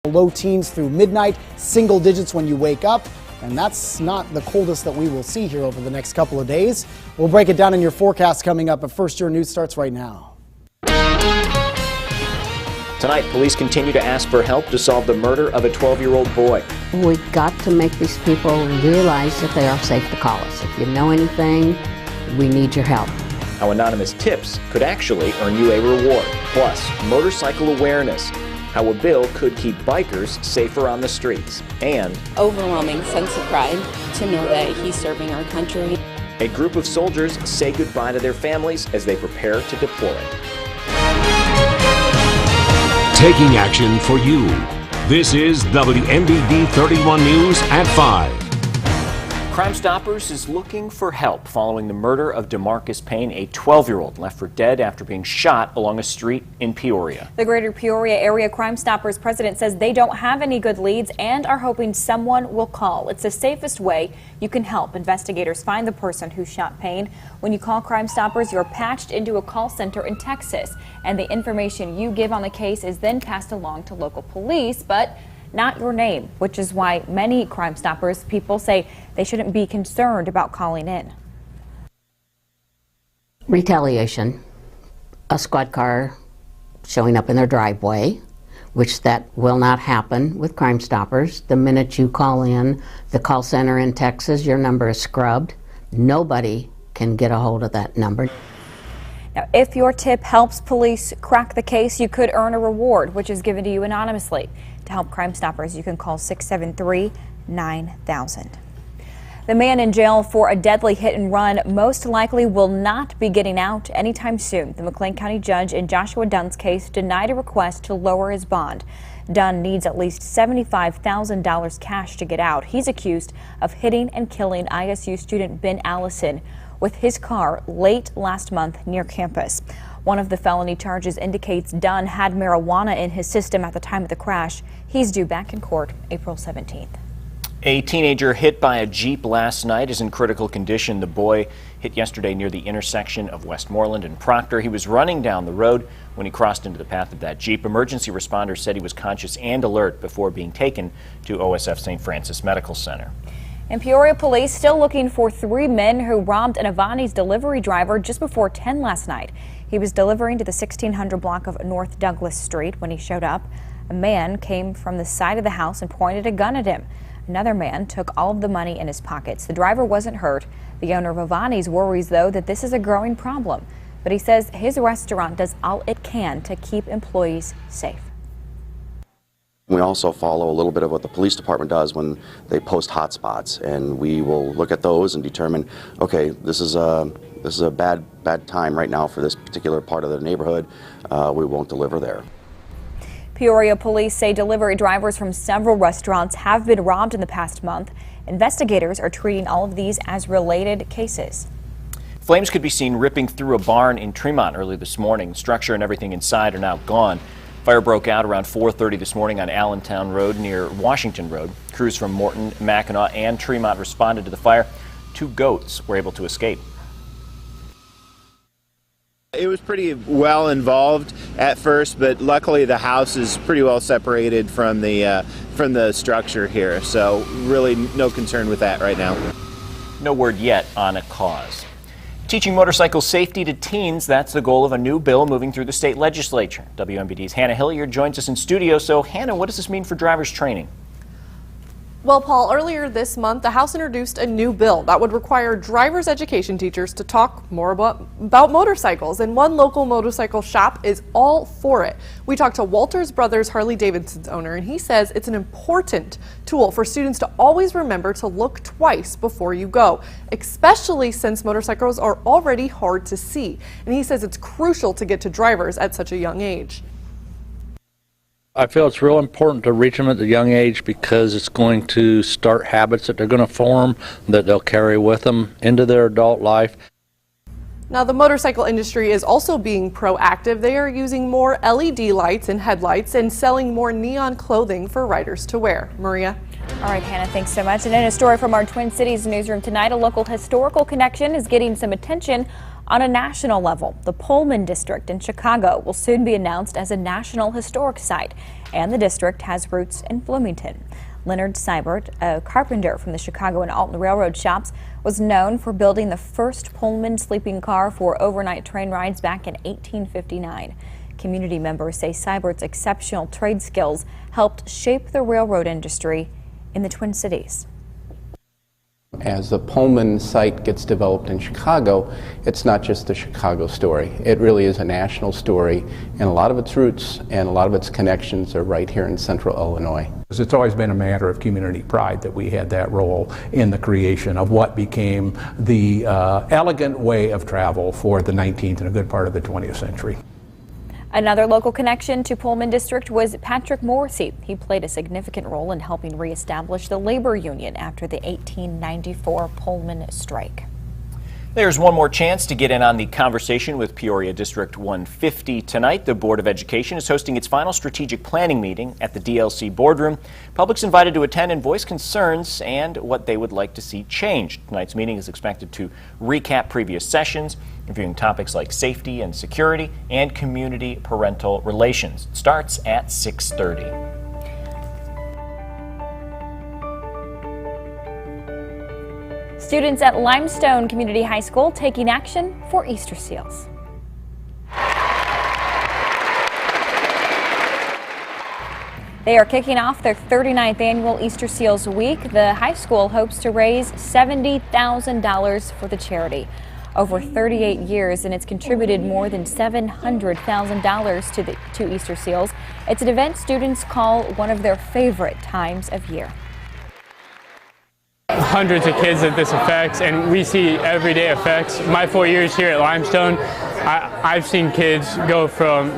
Low teens through midnight, single digits when you wake up, and that's not the coldest that we will see here over the next couple of days. We'll break it down in your forecast coming up, but first, your news starts right now. Tonight, police continue to ask for help to solve the murder of a 12-year-old boy. We've got to make these people realize that they are safe to call us. If you know anything, we need your help. How anonymous tips could actually earn you a reward. Plus, motorcycle awareness. How a bill could keep bikers safer on the streets. And overwhelming sense of pride to know that he's serving our country. A group of soldiers say goodbye to their families as they prepare to deploy. Taking action for you. This is WMBD 31 News at 5. Crime Stoppers is looking for help following the murder of DeMarcus Payne, a 12-year-old left for dead after being shot along a street in Peoria. The Greater Peoria Area Crime Stoppers president says they don't have any good leads and are hoping someone will call. It's the safest way you can help investigators find the person who shot Payne. When you call Crime Stoppers, you're patched into a call center in Texas, and the information you give on the case is then passed along to local police, but not your name, which is why many Crime Stoppers people say they shouldn't be concerned about calling in. Retaliation, a squad car showing up in their driveway, which that will not happen with Crime Stoppers. The minute you call in the call center in Texas, your number is scrubbed. Nobody can get a hold of that number. Now, if your tip helps police crack the case, you could earn a reward, which is given to you anonymously. To help Crime Stoppers, you can call 673-9000. The man in jail for a deadly hit and run most likely will not be getting out anytime soon. The McLean County judge in Joshua Dunn's case denied a request to lower his bond. Dunn needs at least $75,000 cash to get out. He's accused of hitting and killing ISU student Ben Allison with his car late last month near campus. One of the felony charges indicates Dunn had marijuana in his system at the time of the crash. He's due back in court April 17th. A teenager hit by a Jeep last night is in critical condition. The boy hit yesterday near the intersection of Westmoreland and Proctor. He was running down the road when he crossed into the path of that Jeep. Emergency responders said he was conscious and alert before being taken to OSF St. Francis Medical Center. And Peoria police still looking for 3 men who robbed an Avani's delivery driver just before 10 last night. He was delivering to the 1600 block of North Douglas Street when he showed up. A man came from the side of the house and pointed a gun at him. Another man took all of the money in his pockets. The driver wasn't hurt. The owner of Avani's worries, though, that this is a growing problem. But he says his restaurant does all it can to keep employees safe. We also follow a little bit of what the police department does when they post hotspots, and we will look at those and determine, okay, this is a bad time right now for this particular part of the neighborhood. We won't deliver there. Peoria police say delivery drivers from several restaurants have been robbed in the past month. Investigators are treating all of these as related cases. Flames could be seen ripping through a barn in Tremont early this morning. The structure and everything inside are now gone. Fire broke out around 4:30 this morning on Allentown Road near Washington Road. Crews from Morton, Mackinac, and Tremont responded to the fire. 2 goats were able to escape. It was pretty well involved at first, but luckily the house is pretty well separated from the structure here, so really no concern with that right now. No word yet on a cause. Teaching motorcycle safety to teens, that's the goal of a new bill moving through the state legislature. WMBD's Hannah Hilliard joins us in studio. So Hannah, what does this mean for drivers training? Well, Paul, earlier this month, the House introduced a new bill that would require driver's education teachers to talk more about motorcycles, and one local motorcycle shop is all for it. We talked to Walters Brothers Harley-Davidson's owner, and he says it's an important tool for students to always remember to look twice before you go, especially since motorcycles are already hard to see. And he says it's crucial to get to drivers at such a young age. I feel it's real important to reach them at a young age because it's going to start habits that they're going to form that they'll carry with them into their adult life. Now, the motorcycle industry is also being proactive. They are using more LED lights and headlights and selling more neon clothing for riders to wear. Maria? All right, Hannah, thanks so much. And in a story from our Twin Cities newsroom tonight, a local historical connection is getting some attention On a national level, the Pullman District in Chicago will soon be announced as a National Historic Site, and the district has roots in Bloomington. Leonard Seibert, a carpenter from the Chicago and Alton Railroad shops, was known for building the first Pullman sleeping car for overnight train rides back in 1859. Community members say Seibert's exceptional trade skills helped shape the railroad industry in the Twin Cities. As the Pullman site gets developed in Chicago, it's not just a Chicago story. It really is a national story, and a lot of its roots and a lot of its connections are right here in central Illinois. It's always been a matter of community pride that we had that role in the creation of what became the elegant way of travel for the 19th and a good part of the 20th century. Another local connection to Pullman District was Patrick Morrissey. He played a significant role in helping reestablish the labor union after the 1894 Pullman strike. There's one more chance to get in on the conversation with Peoria District 150 tonight. The Board of Education is hosting its final strategic planning meeting at the DLC boardroom. Public's invited to attend and voice concerns and what they would like to see changed. Tonight's meeting is expected to recap previous sessions, reviewing topics like safety and security and community parental relations. It starts at 6:30. Students at Limestone Community High School taking action for Easter seals. They are kicking off their 39th annual Easter Seals Week. The high school hopes to raise $70,000 for the charity. Over 38 years, and it's contributed more than $700,000 to Easter Seals. It's an event students call one of their favorite times of year. Hundreds of kids that this affects, and we see everyday effects. My 4 years here at Limestone, I've seen kids go from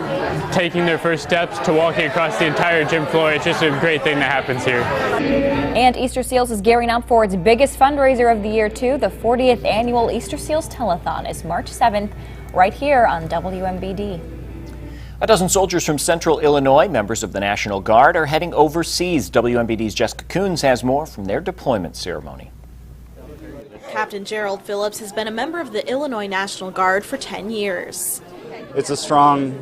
taking their first steps to walking across the entire gym floor. It's just a great thing that happens here. And Easter Seals is gearing up for its biggest fundraiser of the year, too. The 40th annual Easter Seals Telethon is March 7th, right here on WMBD. A dozen soldiers from Central Illinois, members of the National Guard, are heading overseas. WMBD's Jessica Coons has more from their deployment ceremony. Captain Gerald Phillips has been a member of the Illinois National Guard for 10 years. It's a strong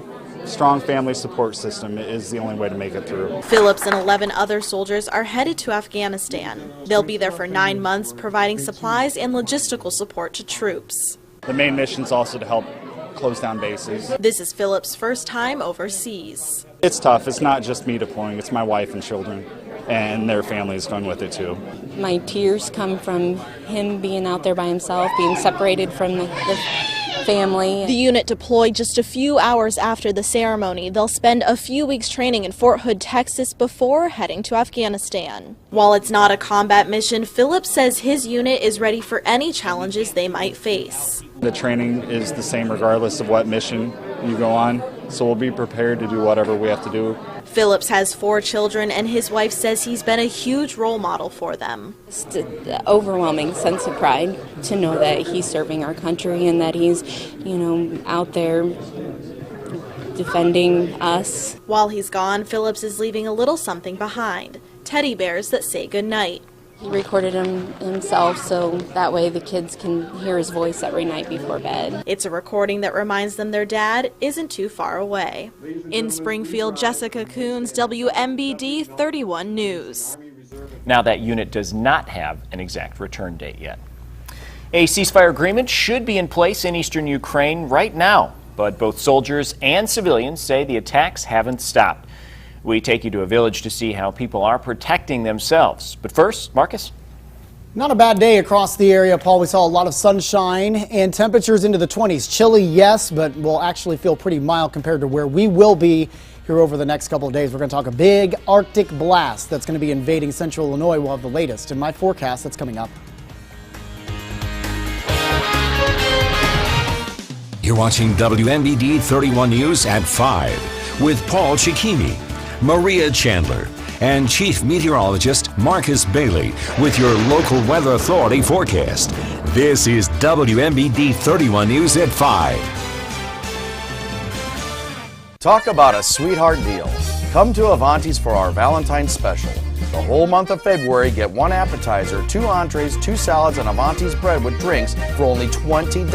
family support system. It is the only way to make it through. Phillips and 11 other soldiers are headed to Afghanistan. They'll be there for 9 months, providing supplies and logistical support to troops. The main mission is also to help close down bases. This is Phillips' first time overseas. It's tough. It's not just me deploying. It's my wife and children, and their families going with it too. My tears come from him being out there by himself, being separated from the family. The unit deployed just a few hours after the ceremony. They'll spend a few weeks training in Fort Hood, Texas before heading to Afghanistan. While it's not a combat mission, Phillips says his unit is ready for any challenges they might face. The training is the same regardless of what mission you go on, so we'll be prepared to do whatever we have to do. Phillips has 4 children, and his wife says he's been a huge role model for them. It's an overwhelming sense of pride to know that he's serving our country and that he's, out there defending us. While he's gone, Phillips is leaving a little something behind, teddy bears that say goodnight. He recorded him himself so that way the kids can hear his voice every night before bed. It's a recording that reminds them their dad isn't too far away. In Springfield, Jessica Coons, WMBD 31 News. Now that unit does not have an exact return date yet. A ceasefire agreement should be in place in eastern Ukraine right now, but both soldiers and civilians say the attacks haven't stopped. We take you to a village to see how people are protecting themselves. But first, Marcus. Not a bad day across the area, Paul. We saw a lot of sunshine and temperatures into the 20s. Chilly, yes, but we'll actually feel pretty mild compared to where we will be here over the next couple of days. We're going to talk a big Arctic blast that's going to be invading central Illinois. We'll have the latest in my forecast that's coming up. You're watching WMBD 31 News at 5 with Paul Cicchini, Maria Chandler, and Chief Meteorologist Marcus Bailey with your local weather authority forecast. This is WMBD 31 News at 5. Talk about a sweetheart deal. Come to Avanti's for our Valentine's special. The whole month of February, get 1 appetizer, 2 entrees, 2 salads, and Avanti's bread with drinks for only $20.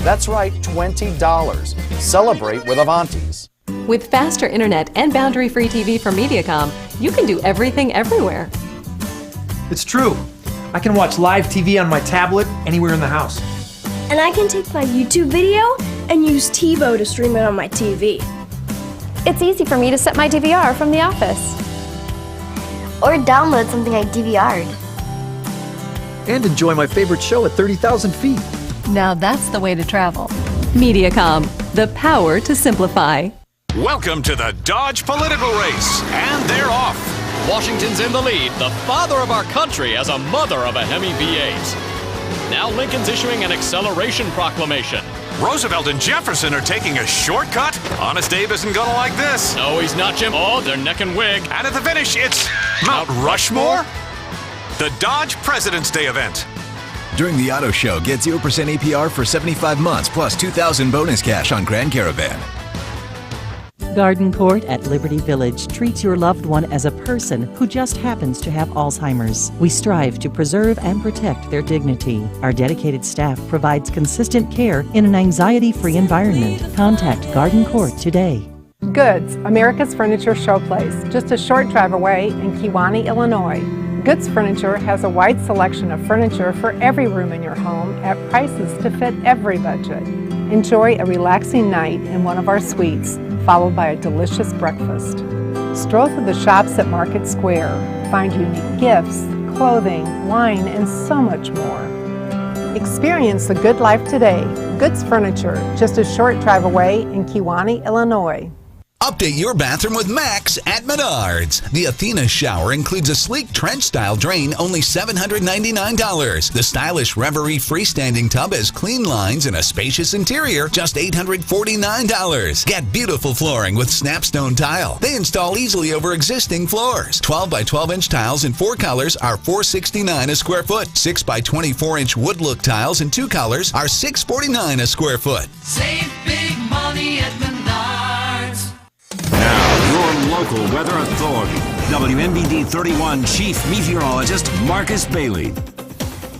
That's right, $20. Celebrate with Avanti's. With faster internet and boundary-free TV from Mediacom, you can do everything everywhere. It's true. I can watch live TV on my tablet anywhere in the house. And I can take my YouTube video and use TiVo to stream it on my TV. It's easy for me to set my DVR from the office. Or download something I DVR'd. And enjoy my favorite show at 30,000 feet. Now that's the way to travel. Mediacom, the power to simplify. Welcome to the Dodge political race, and they're off. Washington's in the lead. The father of our country has a mother of a Hemi V8. Now Lincoln's issuing an acceleration proclamation. Roosevelt and Jefferson are taking a shortcut. Honest Abe isn't gonna like this. No, he's not, Jim. Oh, they're neck and wig. And at the finish, it's Mount Rushmore? The Dodge President's Day event. During the auto show, get 0% APR for 75 months plus $2,000 bonus cash on Grand Caravan. Garden Court at Liberty Village treats your loved one as a person who just happens to have Alzheimer's. We strive to preserve and protect their dignity. Our dedicated staff provides consistent care in an anxiety-free environment. Contact Garden Court today. Goods, America's Furniture Showplace, just a short drive away in Kewanee, Illinois. Goods Furniture has a wide selection of furniture for every room in your home at prices to fit every budget. Enjoy a relaxing night in one of our suites, followed by a delicious breakfast. Stroll through the shops at Market Square. Find unique gifts, clothing, wine, and so much more. Experience the good life today. Goods Furniture, just a short drive away in Kewanee, Illinois. Update your bathroom with Max at Menards. The Athena shower includes a sleek trench-style drain, only $799. The stylish Reverie freestanding tub has clean lines and a spacious interior, just $849. Get beautiful flooring with Snapstone tile. They install easily over existing floors. 12 by 12-inch tiles in 4 colors are $469 a square foot. 6 by 24-inch wood look tiles in 2 colors are $649 a square foot. Save big money at Menards. Now, your local weather authority, WMBD 31 Chief Meteorologist Marcus Bailey.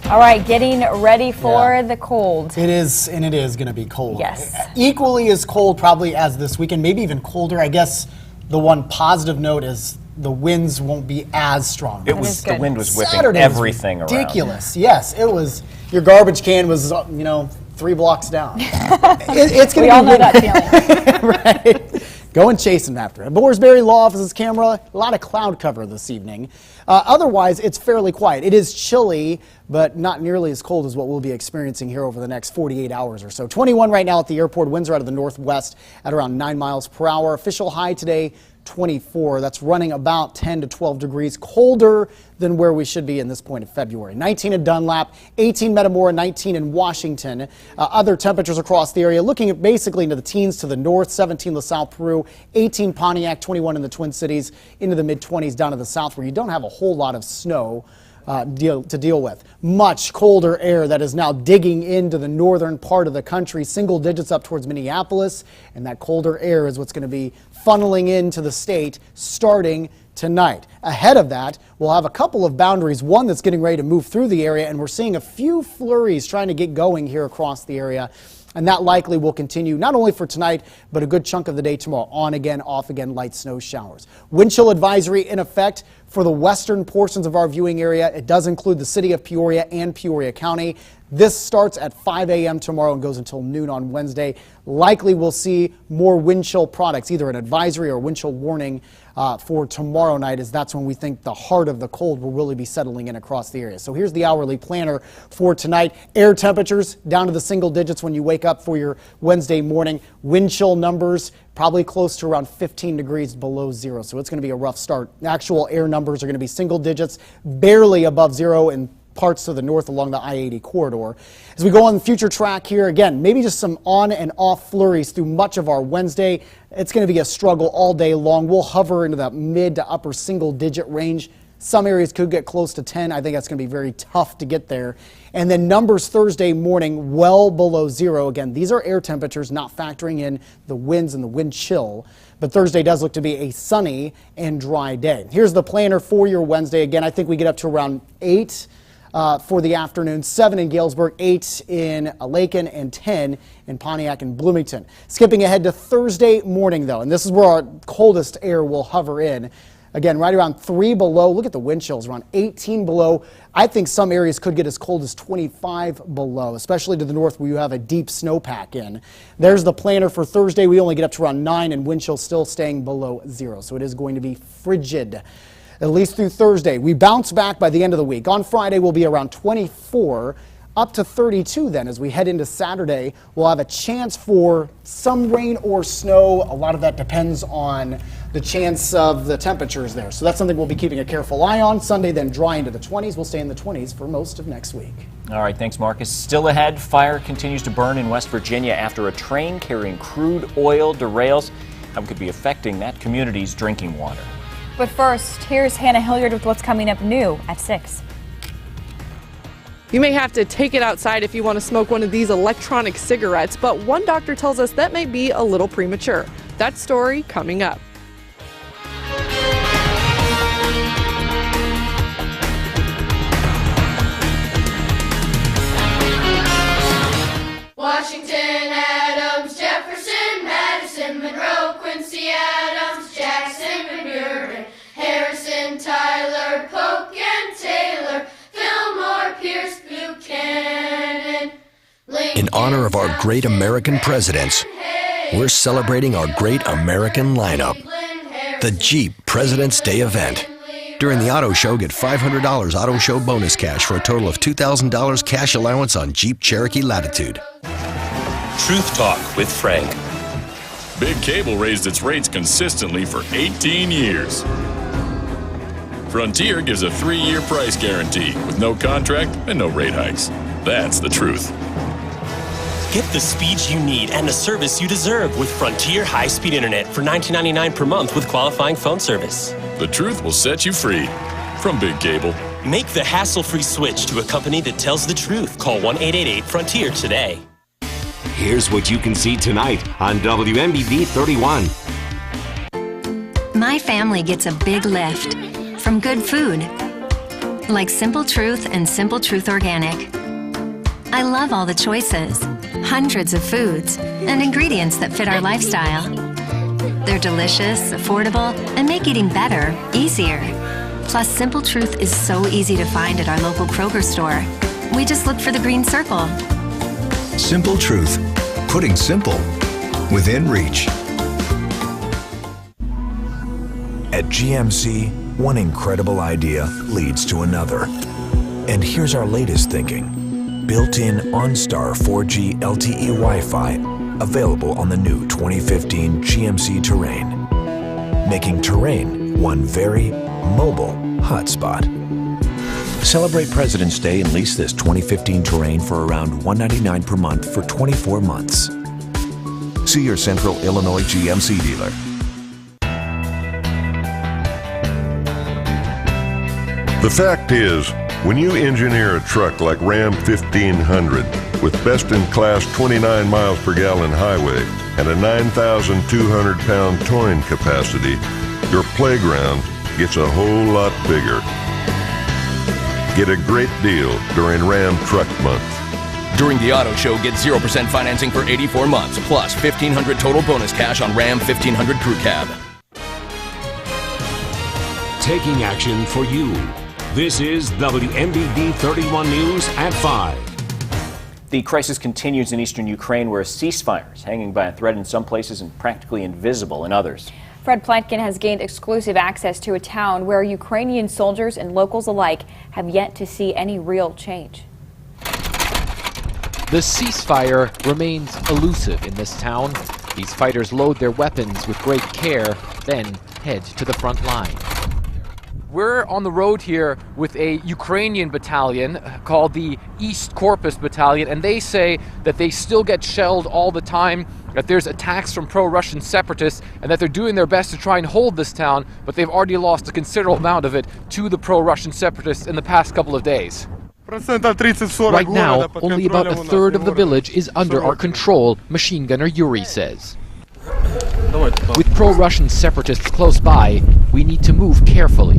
All right, getting ready for the cold. It is, and it is going to be cold. Yes. Equally as cold probably as this weekend, maybe even colder. I guess the one positive note is the winds won't be as strong. The wind was whipping Saturday everything was around. ridiculous. Yes, it was. Your garbage can was, 3 blocks down. It's going to be. We all know that feeling. Right. Going chasing after it. Boersberry Law Office's camera, a lot of cloud cover this evening. Otherwise, it's fairly quiet. It is chilly, but not nearly as cold as what we'll be experiencing here over the next 48 hours or so. 21 right now at the airport. Winds are out of the northwest at around 9 miles per hour. Official high today, 24. That's running about 10 to 12 degrees colder than where we should be in this point of February. 19 in Dunlap, 18 Metamora, 19 in Washington. Other temperatures across the area looking at basically into the teens to the north, 17 LaSalle, Peru, 18 Pontiac, 21 in the Twin Cities, into the mid-20s down to the south where you don't have a whole lot of snow to deal with. Much colder air that is now digging into the northern part of the country, single digits up towards Minneapolis, and that colder air is what's going to be funneling into the state starting tonight. Ahead of that, we'll have a couple of boundaries, one that's getting ready to move through the area, and we're seeing a few flurries trying to get going here across the area. And that likely will continue not only for tonight, but a good chunk of the day tomorrow. On again, off again, light snow showers. Wind chill advisory in effect for the western portions of our viewing area. It does include the city of Peoria and Peoria County. This starts at 5 a.m. tomorrow and goes until noon on Wednesday. Likely we'll see more wind chill products, either an advisory or wind chill warning for tomorrow night, as that's when we think the heart of the cold will really be settling in across the area. So here's the hourly planner for tonight. Air temperatures down to the single digits when you wake up for your Wednesday morning. Wind chill numbers probably close to around 15 degrees below zero. So it's going to be a rough start. Actual air numbers are going to be single digits, barely above zero in parts to the north along the I-80 corridor. As we go on the future track here, again, maybe just some on and off flurries through much of our Wednesday. It's going to be a struggle all day long. We'll hover into that mid to upper single digit range. Some areas could get close to 10. I think that's going to be very tough to get there. And then numbers Thursday morning, well below zero. Again, these are air temperatures, not factoring in the winds and the wind chill. But Thursday does look to be a sunny and dry day. Here's the planner for your Wednesday. Again, I think we get up to around 8. for the afternoon. 7 in Galesburg, 8 in Lakin, and 10 in Pontiac and Bloomington. Skipping ahead to Thursday morning, though, and this is where our coldest air will hover in. Again, right around 3 below. Look at the wind chills, around 18 below. I think some areas could get as cold as 25 below, especially to the north where you have a deep snowpack in. There's the planner for Thursday. We only get up to around 9 and wind chills still staying below 0. So it is going to be frigid, at least through Thursday. We bounce back by the end of the week. On Friday, we'll be around 24. Up to 32 then. As we head into Saturday, we'll have a chance for some rain or snow. A lot of that depends on the chance of the temperatures there. So that's something we'll be keeping a careful eye on. Sunday then dry into the 20s. We'll stay in the 20s for most of next week. All right, thanks, Marcus. Still ahead, fire continues to burn in West Virginia after a train carrying crude oil derails. How it could be affecting that community's drinking water. But first, here's Hannah Hilliard with what's coming up new at 6. You may have to take it outside if you want to smoke one of these electronic cigarettes, but one doctor tells us that may be a little premature. That story coming up. Washington, Adams, Jefferson, Madison, Monroe, Quincy Adams, Jackson, Van Buren, Harrison, Tyler, Polk, and Taylor, Fillmore, Pierce, Buchanan, Lincoln. In honor of our great American presidents, we're celebrating our great American lineup. The Jeep President's Day event. During the auto show, get $500 auto show bonus cash for a total of $2,000 cash allowance on Jeep Cherokee Latitude. Truth Talk with Frank. Big Cable raised its rates consistently for 18 years. Frontier gives a 3-year price guarantee with no contract and no rate hikes. That's the truth. Get the speeds you need and the service you deserve with Frontier high-speed internet for $19.99 per month with qualifying phone service. The truth will set you free. From Big Cable. Make the hassle-free switch to a company that tells the truth. Call 1-888-FRONTIER today. Here's what you can see tonight on WMBD 31. My family gets a big lift from good food, like Simple Truth and Simple Truth Organic. I love all the choices, hundreds of foods, and ingredients that fit our lifestyle. They're delicious, affordable, and make eating better, easier. Plus, Simple Truth is so easy to find at our local Kroger store. We just look for the green circle. Simple Truth, putting simple within reach. At GMC, one incredible idea leads to another. And here's our latest thinking. Built-in OnStar 4G LTE Wi-Fi, available on the new 2015 GMC Terrain, making Terrain one very mobile hotspot. Celebrate President's Day and lease this 2015 Terrain for around $199 per month for 24 months. See your Central Illinois GMC dealer. The fact is, when you engineer a truck like Ram 1500 with best-in-class 29 miles per gallon highway and a 9,200-pound towing capacity, your playground gets a whole lot bigger. Get a great deal during Ram Truck Month. During the auto show, get 0% financing for 84 months, plus $1,500 total bonus cash on Ram 1500 Crew Cab. Taking action for you. This is WMBD 31 News at 5. The crisis continues in eastern Ukraine, where a ceasefire is hanging by a thread in some places and practically invisible in others. Fred Plotkin has gained exclusive access to a town where Ukrainian soldiers and locals alike have yet to see any real change. The ceasefire remains elusive in this town. These fighters load their weapons with great care, then head to the front line. We're on the road here with a Ukrainian battalion called the East Corpus Battalion, and they say that they still get shelled all the time, that there's attacks from pro-Russian separatists, and that they're doing their best to try and hold this town, but they've already lost a considerable amount of it to the pro-Russian separatists in the past couple of days. Right now, only about a third of the village is under our control, Machine Gunner Yuri says. With pro-Russian separatists close by, we need to move carefully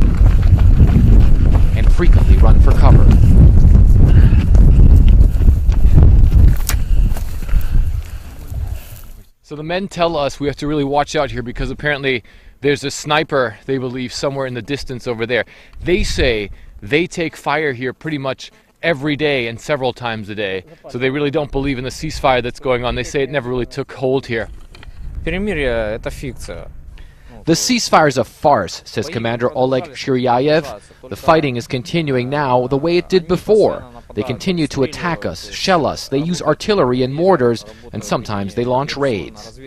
and frequently run for cover. So the men tell us we have to really watch out here because apparently there's a sniper, they believe, somewhere in the distance over there. They say they take fire here pretty much every day and several times a day. So they really don't believe in the ceasefire that's going on. They say it never really took hold here. The ceasefire is a farce, says Commander Oleg Shiryayev. The fighting is continuing now the way it did before. They continue to attack us, shell us, they use artillery and mortars, and sometimes they launch raids.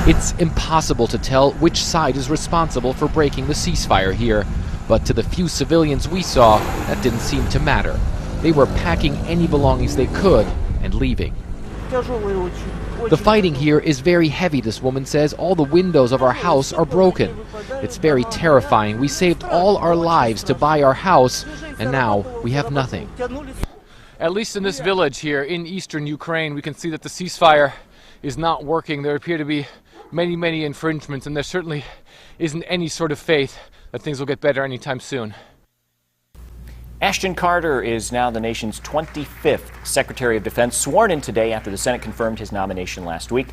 It's impossible to tell which side is responsible for breaking the ceasefire here, but to the few civilians we saw, that didn't seem to matter. They were packing any belongings they could and leaving. The fighting here is very heavy, this woman says. All the windows of our house are broken. It's very terrifying. We saved all our lives to buy our house, and now we have nothing. At least in this village here in eastern Ukraine, we can see that the ceasefire is not working. There appear to be many infringements, and there certainly isn't any sort of faith that things will get better anytime soon. Ashton Carter is now the nation's 25th Secretary of Defense, sworn in today after the Senate confirmed his nomination last week.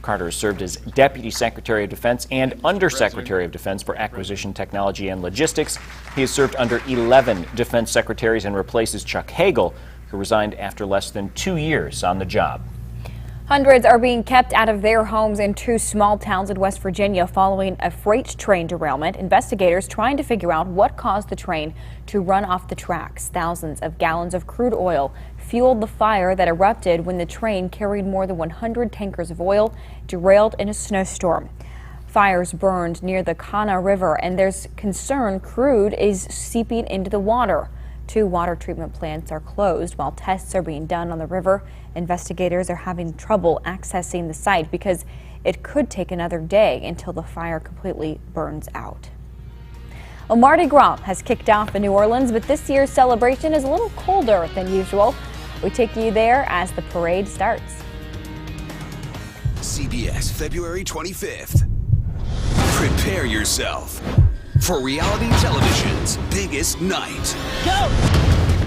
Carter has served as Deputy Secretary of Defense and Undersecretary of Defense for Acquisition, Technology, and Logistics. He has served under 11 defense secretaries and replaces Chuck Hagel, who resigned after less than 2 years on the job. Hundreds are being kept out of their homes in 2 small towns in West Virginia following a freight train derailment. Investigators trying to figure out what caused the train to run off the tracks. Thousands of gallons of crude oil fueled the fire that erupted when the train carried more than 100 tankers of oil, derailed in a snowstorm. Fires burned near the Kana River, and there's concern crude is seeping into the water. 2 water treatment plants are closed while tests are being done on the river. Investigators are having trouble accessing the site because it could take another day until the fire completely burns out. Well, Mardi Gras has kicked off in New Orleans, but this year's celebration is a little colder than usual. We take you there as the parade starts. CBS, February 25th. Prepare yourself for reality television's biggest night. Go!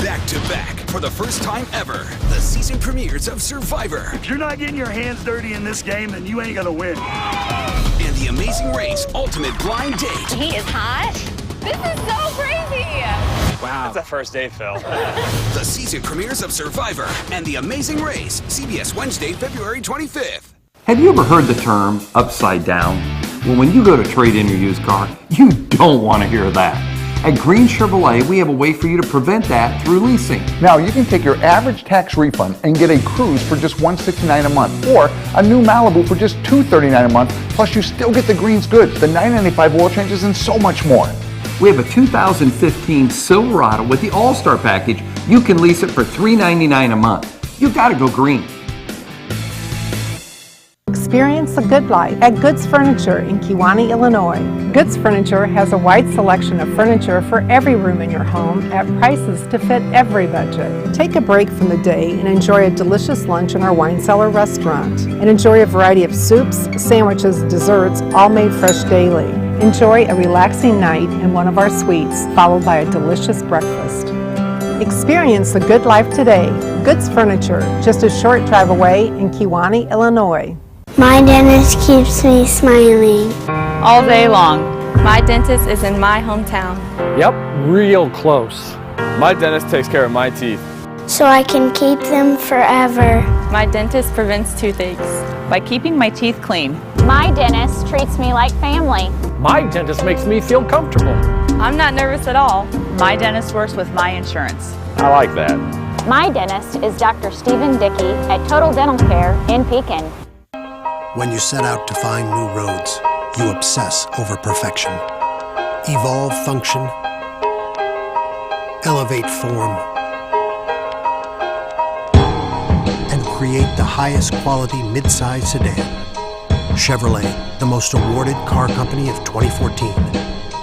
Back to back, for the first time ever, the season premieres of Survivor. If you're not getting your hands dirty in this game, then you ain't gonna win. And The Amazing Race Ultimate Blind Date. He is hot. This is so crazy. Wow. That's a first date, Phil. The season premieres of Survivor and The Amazing Race, CBS Wednesday, February 25th. Have you ever heard the term upside down? Well, when you go to trade in your used car, you don't want to hear that. At Green Chevrolet, we have a way for you to prevent that through leasing. Now, you can take your average tax refund and get a Cruise for just $169 a month, or a new Malibu for just $239 a month, plus you still get the Green's goods, the $9.95 oil changes, and so much more. We have a 2015 Silverado with the All-Star package. You can lease it for $399 a month. You gotta go green. Experience the good life at Goods Furniture in Kewanee, Illinois. Goods Furniture has a wide selection of furniture for every room in your home at prices to fit every budget. Take a break from the day and enjoy a delicious lunch in our wine cellar restaurant. And enjoy a variety of soups, sandwiches, desserts, all made fresh daily. Enjoy a relaxing night in one of our suites, followed by a delicious breakfast. Experience the good life today. Goods Furniture, just a short drive away in Kewanee, Illinois. My dentist keeps me smiling all day long. My dentist is in my hometown. Yep, real close. My dentist takes care of my teeth, so I can keep them forever. My dentist prevents toothaches by keeping my teeth clean. My dentist treats me like family. My dentist makes me feel comfortable. I'm not nervous at all. My dentist works with my insurance. I like that. My dentist is Dr. Stephen Dickey at Total Dental Care in Pekin. When you set out to find new roads, you obsess over perfection. Evolve function, elevate form, and create the highest quality mid-size sedan. Chevrolet, the most awarded car company of 2014.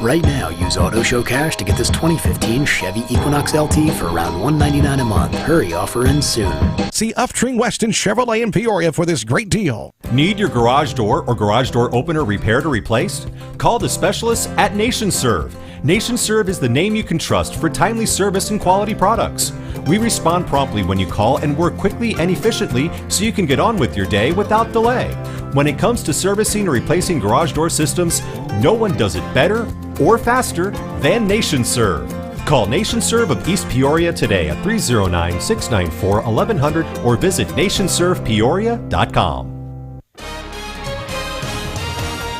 Right now, use Auto Show Cash to get this 2015 Chevy Equinox LT for around $199 a month. Hurry, offer ends soon. See Upstream Weston Chevrolet in Peoria for this great deal. Need your garage door or garage door opener repaired or replaced? Call the specialists at NationServe. NationServe is the name you can trust for timely service and quality products. We respond promptly when you call and work quickly and efficiently so you can get on with your day without delay. When it comes to servicing or replacing garage door systems, no one does it better or faster than NationServe. Call NationServe of East Peoria today at 309-694-1100 or visit nationservepeoria.com.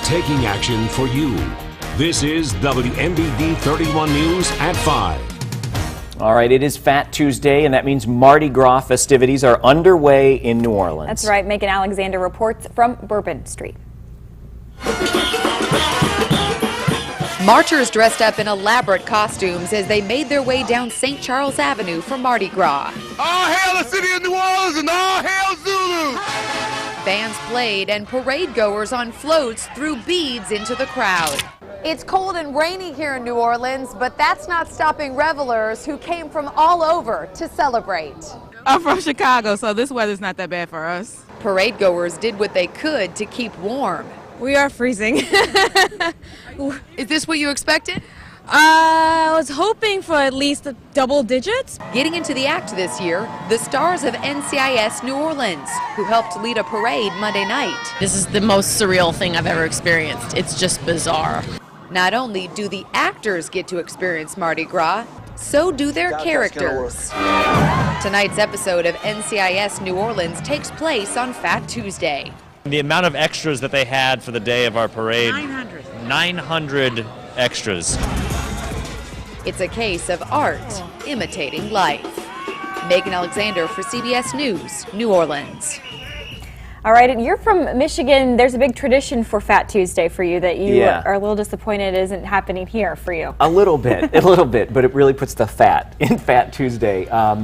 Taking action for you. This is WMBD 31 News at 5. All right, it is Fat Tuesday, and that means Mardi Gras festivities are underway in New Orleans. That's right. Megan Alexander reports from Bourbon Street. Marchers dressed up in elaborate costumes as they made their way down St. Charles Avenue for Mardi Gras. All hail the city of New Orleans and all hail Zulu! Bands played and parade goers on floats threw beads into the crowd. It's cold and rainy here in New Orleans, but that's not stopping revelers who came from all over to celebrate. I'm from Chicago, so this weather's not that bad for us. Parade goers did what they could to keep warm. We are freezing. Is this what you expected? I was hoping for at least double digits. Getting into the act this year, the stars of NCIS New Orleans, who helped lead a parade Monday night. This is the most surreal thing I've ever experienced. It's just bizarre. Not only do the actors get to experience Mardi Gras, so do their characters. Tonight's episode of NCIS New Orleans takes place on Fat Tuesday. The amount of extras that they had for the day of our parade, 900 extras. It's a case of art imitating life. Megan Alexander for CBS News, New Orleans. All right, and you're from Michigan. There's a big tradition for Fat Tuesday for you that you are a little disappointed isn't happening here for you. A little bit, but it really puts the fat in Fat Tuesday. A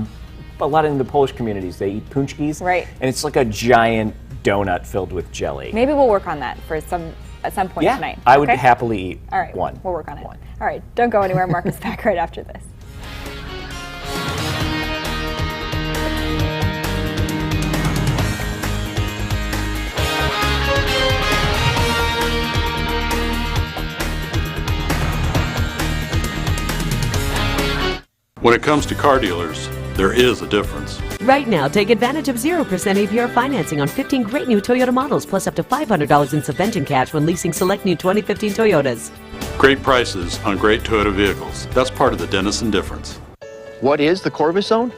lot in the Polish communities, they eat punchkis. Right. And it's like a giant donut filled with jelly. Maybe we'll work on that for at some point tonight. I would happily eat one. We'll work on it. All right, don't go anywhere. Mark is back right after this. When it comes to car dealers, there is a difference. Right now, take advantage of 0% APR financing on 15 great new Toyota models, plus up to $500 in subvention cash when leasing select new 2015 Toyotas. Great prices on great Toyota vehicles. That's part of the Denison difference. What is the Corvus Zone?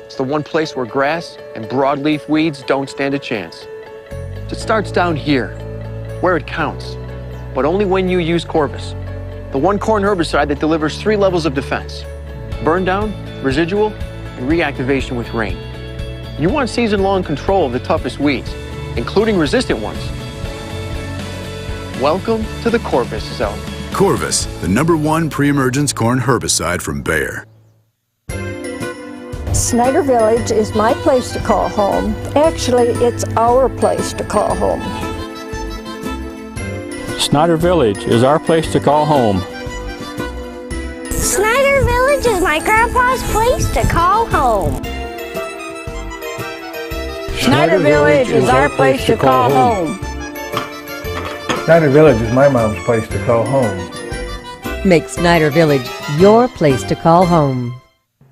It's the one place where grass and broadleaf weeds don't stand a chance. It starts down here, where it counts, but only when you use Corvus, the one corn herbicide that delivers 3 levels of defense: burn down, residual, and reactivation with rain. You want season-long control of the toughest weeds, including resistant ones. Welcome to the Corvus Zone. Corvus, the #1 pre-emergence corn herbicide from Bayer. Snyder Village is my place to call home. Actually, it's our place to call home. Snyder Village is our place to call home. Snyder Village is my grandpa's place to call home. Snyder Village is our place to call home. Snyder Village is my mom's place to call home. Make Snyder Village your place to call home.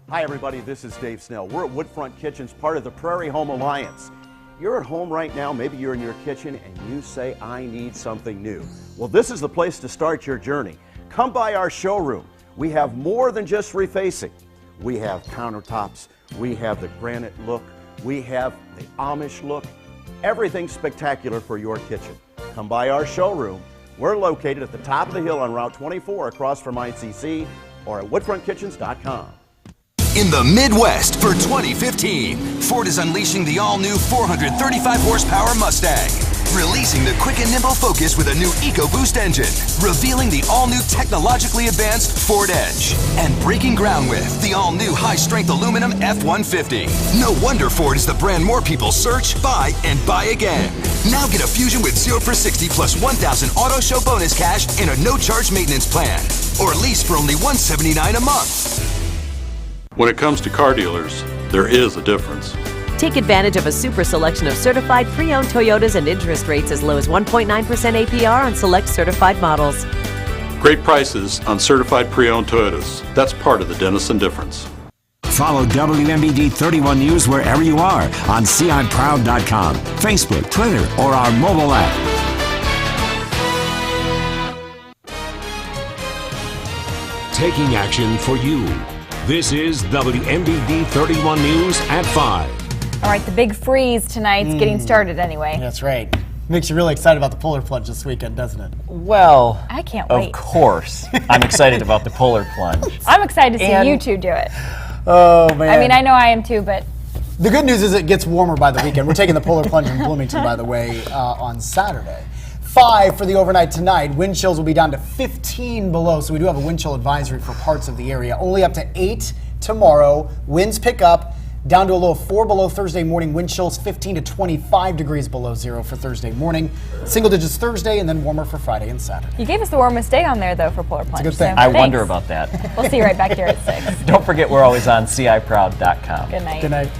Hi everybody, this is Dave Snell. We're at Woodfront Kitchens, part of the Prairie Home Alliance. You're at home right now, maybe you're in your kitchen and you say, I need something new. Well, this is the place to start your journey. Come by our showroom. We have more than just refacing. We have countertops, we have the granite look, we have the Amish look, everything spectacular for your kitchen. Come by our showroom. We're located at the top of the hill on Route 24 across from ICC or at woodfrontkitchens.com. In the Midwest for 2015, Ford is unleashing the all-new 435 horsepower Mustang. Releasing the quick and nimble Focus with a new EcoBoost engine. Revealing the all-new technologically advanced Ford Edge. And breaking ground with the all-new high-strength aluminum F-150. No wonder Ford is the brand more people search, buy, and buy again. Now get a Fusion with 0 for 60 plus 1,000 auto show bonus cash and a no-charge maintenance plan. Or lease for only $179 a month. When it comes to car dealers, there is a difference. Take advantage of a super selection of certified pre-owned Toyotas and interest rates as low as 1.9% APR on select certified models. Great prices on certified pre-owned Toyotas. That's part of the Dennison difference. Follow WMBD 31 News wherever you are on CIProud.com, Facebook, Twitter, or our mobile app. Taking action for you. This is WMBD 31 News at 5. All right, the big freeze tonight's getting started anyway. That's right. Makes you really excited about the polar plunge this weekend, doesn't it? Well, I can't wait. Of course. I'm excited about the polar plunge. I'm excited to see you two do it. Oh, man. I mean, I know I am too, but... The good news is it gets warmer by the weekend. We're taking the polar plunge in Bloomington, by the way, on Saturday. 5 for the overnight tonight. Wind chills will be down to 15 below, so we do have a wind chill advisory for parts of the area. Only up to 8 tomorrow. Winds pick up. Down to a low of 4 below Thursday morning. Wind chills 15 to 25 degrees below zero for Thursday morning. Single digits Thursday, and then warmer for Friday and Saturday. You gave us the warmest day on there, though, for polar plunge. It's a good thing. I wonder about that. We'll see you right back here at 6. Don't forget, we're always on CIProud.com. Good night. Good night.